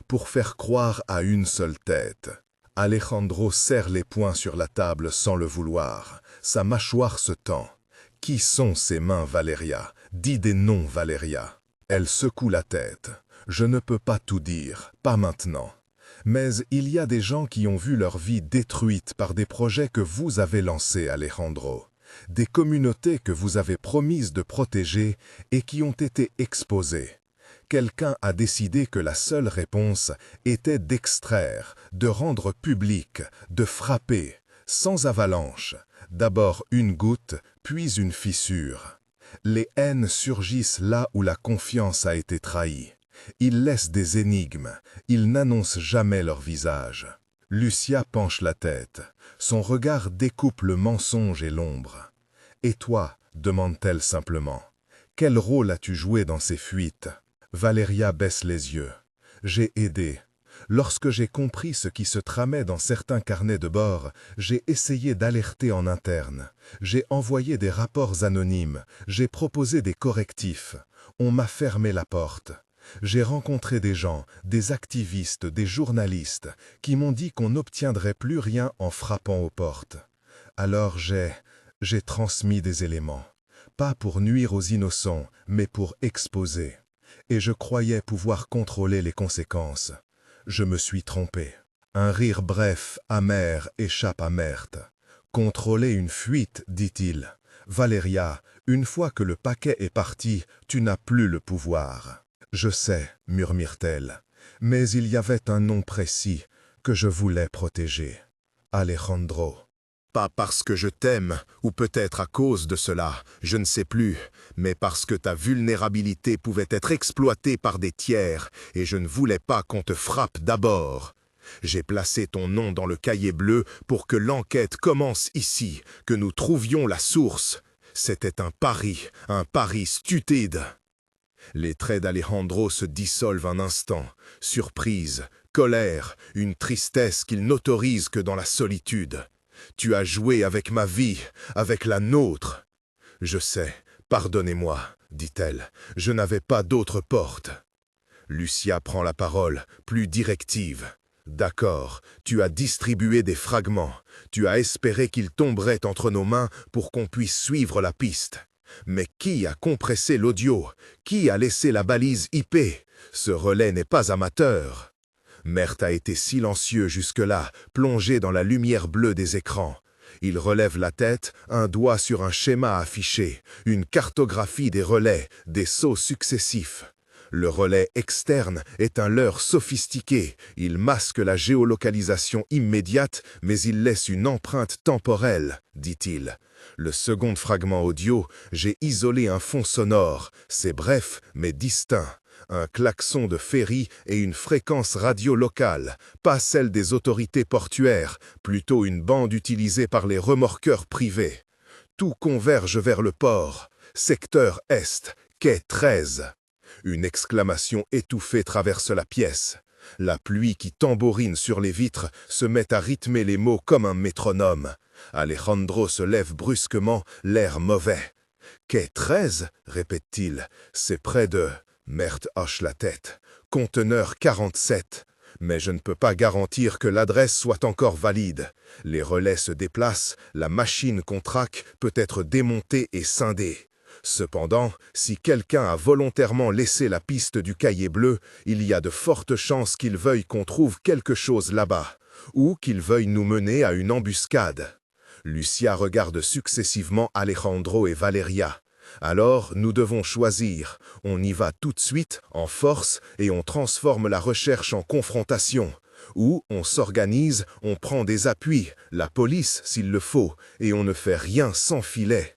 pour faire croire à une seule tête. Alejandro serre les poings sur la table sans le vouloir. Sa mâchoire se tend. Qui sont ces mains, Valeria? Dis des noms, Valeria. Elle secoue la tête. Je ne peux pas tout dire, pas maintenant. Mais il y a des gens qui ont vu leur vie détruite par des projets que vous avez lancés, Alejandro. Des communautés que vous avez promises de protéger et qui ont été exposées. Quelqu'un a décidé que la seule réponse était d'extraire, de rendre public, de frapper, sans avalanche. D'abord une goutte, puis une fissure. Les haines surgissent là où la confiance a été trahie. Ils laissent des énigmes, ils n'annoncent jamais leur visage. Lucia penche la tête. Son regard découpe le mensonge et l'ombre. « Et toi ?» demande-t-elle simplement. « Quel rôle as-tu joué dans ces fuites ?» Valeria baisse les yeux. « J'ai aidé. Lorsque j'ai compris ce qui se tramait dans certains carnets de bord, j'ai essayé d'alerter en interne. J'ai envoyé des rapports anonymes. J'ai proposé des correctifs. On m'a fermé la porte. J'ai rencontré des gens, des activistes, des journalistes, qui m'ont dit qu'on n'obtiendrait plus rien en frappant aux portes. Alors j'ai transmis des éléments. Pas pour nuire aux innocents, mais pour exposer. Et je croyais pouvoir contrôler les conséquences. Je me suis trompé. Un rire bref, amer, échappe à Merte. Contrôler une fuite, dit-il. Valeria, une fois que le paquet est parti, tu n'as plus le pouvoir. Je sais, murmure-t-elle, mais il y avait un nom précis que je voulais protéger. Alejandro. Pas parce que je t'aime, ou peut-être à cause de cela, je ne sais plus, mais parce que ta vulnérabilité pouvait être exploitée par des tiers, et je ne voulais pas qu'on te frappe d'abord. J'ai placé ton nom dans le cahier bleu pour que l'enquête commence ici, que nous trouvions la source. C'était un pari stupide. Les traits d'Alejandro se dissolvent un instant, surprise, colère, une tristesse qu'il n'autorise que dans la solitude. Tu as joué avec ma vie, avec la nôtre. Je sais, pardonnez-moi, dit-elle, je n'avais pas d'autre porte. Lucia prend la parole, plus directive. D'accord, tu as distribué des fragments. Tu as espéré qu'ils tomberaient entre nos mains pour qu'on puisse suivre la piste. Mais qui a compressé l'audio? Qui a laissé la balise IP? Ce relais n'est pas amateur. Mert a été silencieux jusque-là, plongé dans la lumière bleue des écrans. Il relève la tête, un doigt sur un schéma affiché, une cartographie des relais, des sauts successifs. Le relais externe est un leurre sophistiqué. Il masque la géolocalisation immédiate, mais il laisse une empreinte temporelle, dit-il. Le second fragment audio, j'ai isolé un fond sonore. C'est bref, mais distinct. Un klaxon de ferry et une fréquence radio locale, pas celle des autorités portuaires, plutôt une bande utilisée par les remorqueurs privés. Tout converge vers le port. Secteur Est, quai 13. Une exclamation étouffée traverse la pièce. La pluie qui tambourine sur les vitres se met à rythmer les mots comme un métronome. Alejandro se lève brusquement, l'air mauvais. « Quai 13 » répète-t-il. « C'est près de... » Mert hoche la tête. « Conteneur 47. » Mais je ne peux pas garantir que l'adresse soit encore valide. Les relais se déplacent, la machine qu'on traque peut être démontée et scindée. Cependant, si quelqu'un a volontairement laissé la piste du cahier bleu, il y a de fortes chances qu'il veuille qu'on trouve quelque chose là-bas, ou qu'il veuille nous mener à une embuscade. Lucia regarde successivement Alejandro et Valeria. Alors, nous devons choisir. On y va tout de suite, en force, et on transforme la recherche en confrontation. Ou on s'organise, on prend des appuis, la police s'il le faut, et on ne fait rien sans filet.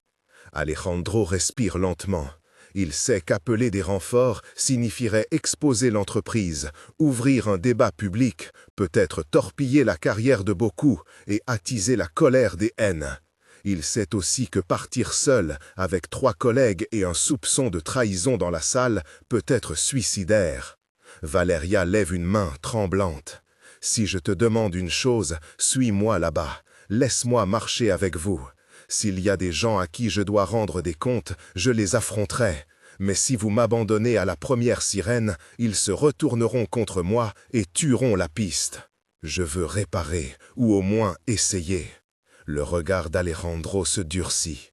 Alejandro respire lentement. Il sait qu'appeler des renforts signifierait exposer l'entreprise, ouvrir un débat public, peut-être torpiller la carrière de beaucoup et attiser la colère des haines. Il sait aussi que partir seul, avec 3 collègues et un soupçon de trahison dans la salle, peut être suicidaire. Valeria lève une main tremblante. « Si je te demande une chose, suis-moi là-bas. Laisse-moi marcher avec vous. S'il y a des gens à qui je dois rendre des comptes, je les affronterai. Mais si vous m'abandonnez à la première sirène, ils se retourneront contre moi et tueront la piste. Je veux réparer, ou au moins essayer. » Le regard d'Alejandro se durcit.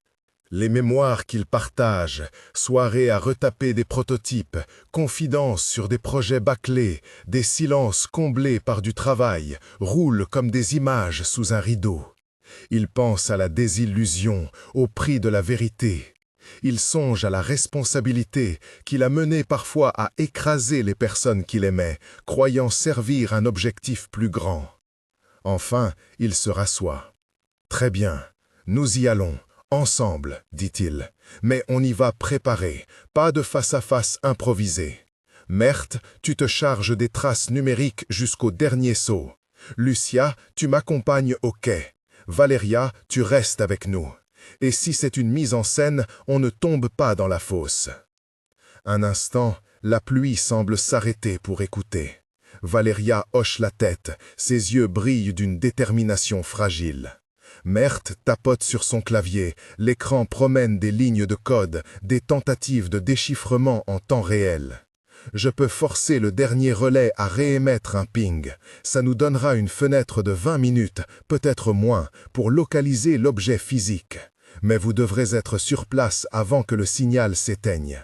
Les mémoires qu'ils partagent, soirées à retaper des prototypes, confidences sur des projets bâclés, des silences comblés par du travail, roulent comme des images sous un rideau. Ils pensent à la désillusion, au prix de la vérité. Ils songent à la responsabilité qui l'a mené parfois à écraser les personnes qu'il aimait, croyant servir un objectif plus grand. Enfin, il se rassoit. « Très bien, nous y allons, ensemble, dit-il. Mais on y va préparé, pas de face-à-face improvisé. Mert, tu te charges des traces numériques jusqu'au dernier saut. Lucia, tu m'accompagnes au quai. Valeria, tu restes avec nous. Et si c'est une mise en scène, on ne tombe pas dans la fosse. » Un instant, la pluie semble s'arrêter pour écouter. Valeria hoche la tête, ses yeux brillent d'une détermination fragile. Mert tapote sur son clavier, l'écran promène des lignes de code, des tentatives de déchiffrement en temps réel. Je peux forcer le dernier relais à réémettre un ping. Ça nous donnera une fenêtre de 20 minutes, peut-être moins, pour localiser l'objet physique. Mais vous devrez être sur place avant que le signal s'éteigne.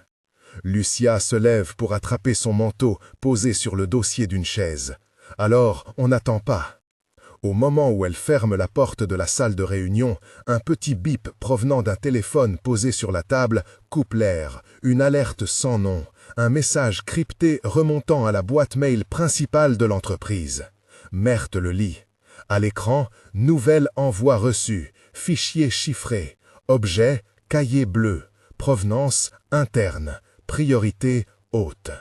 Lucia se lève pour attraper son manteau posé sur le dossier d'une chaise. Alors, on n'attend pas. Au moment où elle ferme la porte de la salle de réunion, un petit bip provenant d'un téléphone posé sur la table coupe l'air, une alerte sans nom, un message crypté remontant à la boîte mail principale de l'entreprise. Mert le lit. À l'écran, nouvel envoi reçu, fichier chiffré, objet, cahier bleu, provenance interne, priorité haute.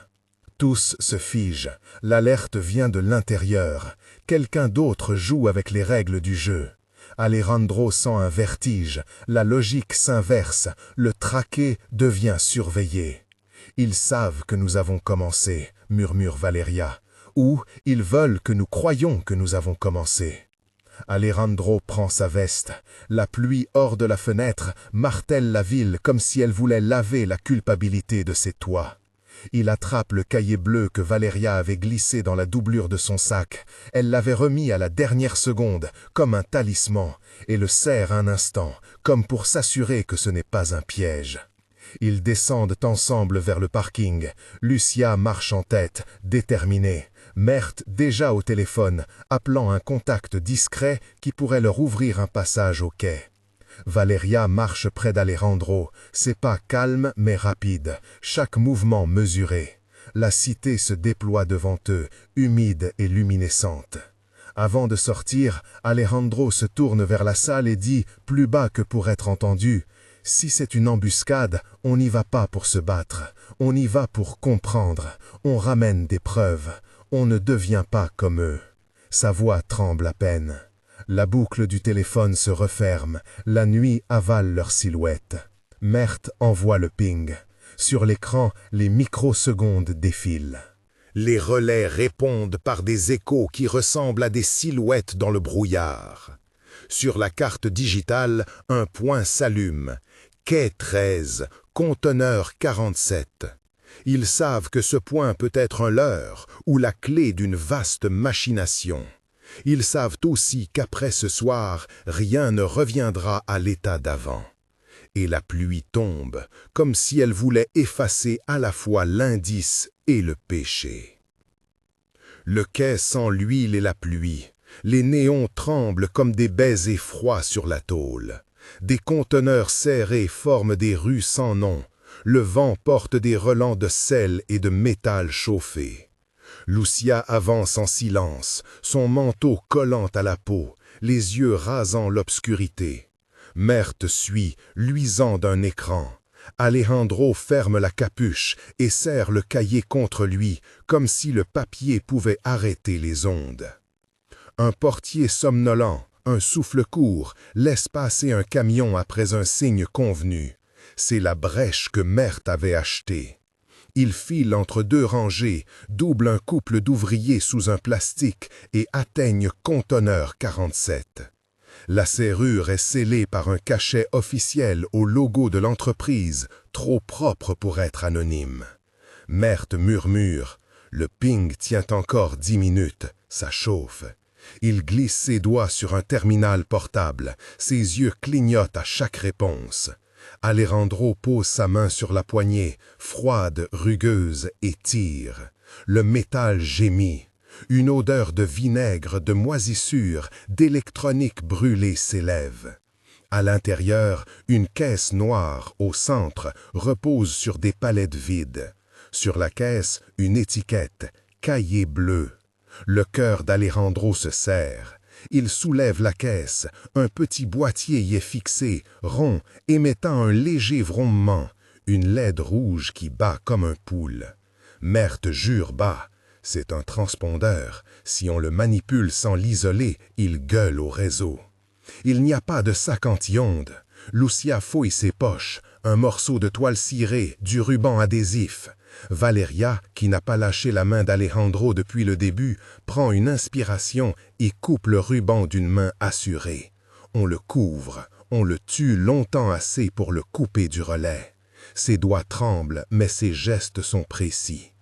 Tous se figent. L'alerte vient de l'intérieur. Quelqu'un d'autre joue avec les règles du jeu. Alejandro sent un vertige. La logique s'inverse. Le traqué devient surveillé. « Ils savent que nous avons commencé », murmure Valeria. « Ou ils veulent que nous croyions que nous avons commencé. » Alejandro prend sa veste. La pluie hors de la fenêtre martèle la ville comme si elle voulait laver la culpabilité de ses toits. Il attrape le cahier bleu que Valeria avait glissé dans la doublure de son sac. Elle l'avait remis à la dernière seconde, comme un talisman, et le serre un instant, comme pour s'assurer que ce n'est pas un piège. Ils descendent ensemble vers le parking. Lucia marche en tête, déterminée. Mert déjà au téléphone, appelant un contact discret qui pourrait leur ouvrir un passage au quai. Valeria marche près d'Alejandro, ses pas calmes mais rapides, chaque mouvement mesuré. La cité se déploie devant eux, humide et luminescente. Avant de sortir, Alejandro se tourne vers la salle et dit, plus bas que pour être entendu, « Si c'est une embuscade, on n'y va pas pour se battre, on y va pour comprendre, on ramène des preuves, on ne devient pas comme eux. » Sa voix tremble à peine. La boucle du téléphone se referme, la nuit avale leur silhouette. Mert envoie le ping. Sur l'écran, les microsecondes défilent. Les relais répondent par des échos qui ressemblent à des silhouettes dans le brouillard. Sur la carte digitale, un point s'allume. Quai 13, conteneur 47. Ils savent que ce point peut être un leurre ou la clé d'une vaste machination. Ils savent aussi qu'après ce soir, rien ne reviendra à l'état d'avant. Et la pluie tombe, comme si elle voulait effacer à la fois l'indice et le péché. Le quai sent l'huile et la pluie. Les néons tremblent comme des baisers froids sur la tôle. Des conteneurs serrés forment des rues sans nom. Le vent porte des relents de sel et de métal chauffé. Lucia avance en silence, son manteau collant à la peau, les yeux rasant l'obscurité. Mert suit, luisant d'un écran. Alejandro ferme la capuche et serre le cahier contre lui, comme si le papier pouvait arrêter les ondes. Un portier somnolent, un souffle court, laisse passer un camion après un signe convenu. C'est la brèche que Mert avait achetée. Il file entre deux rangées, double un couple d'ouvriers sous un plastique et atteignent conteneur 47. La serrure est scellée par un cachet officiel au logo de l'entreprise, trop propre pour être anonyme. Mert murmure. Le ping tient encore 10 minutes, ça chauffe. Il glisse ses doigts sur un terminal portable, ses yeux clignotent à chaque réponse. Alejandro pose sa main sur la poignée, froide, rugueuse, et tire. Le métal gémit. Une odeur de vinaigre, de moisissure, d'électronique brûlée s'élève. À l'intérieur, une caisse noire, au centre, repose sur des palettes vides. Sur la caisse, une étiquette, cahier bleu. Le cœur d'Alejandro se serre. Il soulève la caisse. Un petit boîtier y est fixé, rond, émettant un léger vrombement. Une LED rouge qui bat comme un poule. Mert jure bas. C'est un transpondeur. Si on le manipule sans l'isoler, il gueule au réseau. Il n'y a pas de sac anti-ondes. Lucia fouille ses poches. Un morceau de toile cirée, du ruban adhésif. Valeria, qui n'a pas lâché la main d'Alejandro depuis le début, prend une inspiration et coupe le ruban d'une main assurée. On le couvre, on le tue longtemps assez pour le couper du relais. Ses doigts tremblent, mais ses gestes sont précis.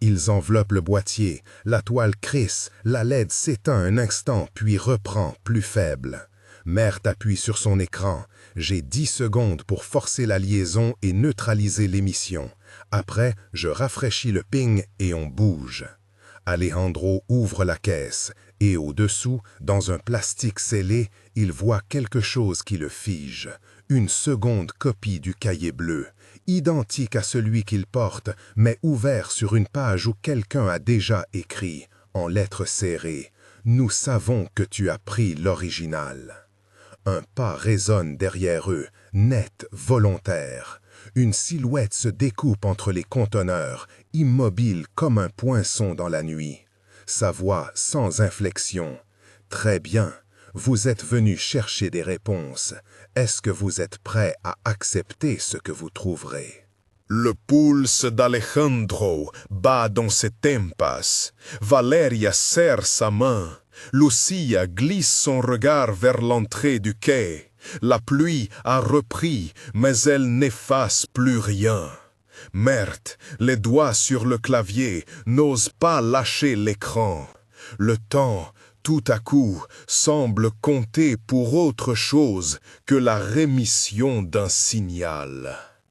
Ils enveloppent le boîtier, la toile crisse, la LED s'éteint un instant puis reprend, plus faible. Mert appuie sur son écran. J'ai 10 secondes pour forcer la liaison et neutraliser l'émission. Après, je rafraîchis le ping et on bouge. Alejandro ouvre la caisse et au-dessous, dans un plastique scellé, il voit quelque chose qui le fige. Une seconde copie du cahier bleu, identique à celui qu'il porte, mais ouvert sur une page où quelqu'un a déjà écrit, en lettres serrées, « Nous savons que tu as pris l'original ». Un pas résonne derrière eux, net, volontaire. Une silhouette se découpe entre les conteneurs, immobile comme un poinçon dans la nuit. Sa voix sans inflexion. « Très bien, vous êtes venus chercher des réponses. Est-ce que vous êtes prêts à accepter ce que vous trouverez ?» Le pulse d'Alejandro bat dans ses tempas. Valeria serre sa main. Lucia glisse son regard vers l'entrée du quai. La pluie a repris, mais elle n'efface plus rien. Mert, les doigts sur le clavier, n'ose pas lâcher l'écran. Le temps, tout à coup, semble compter pour autre chose que la rémission d'un signal.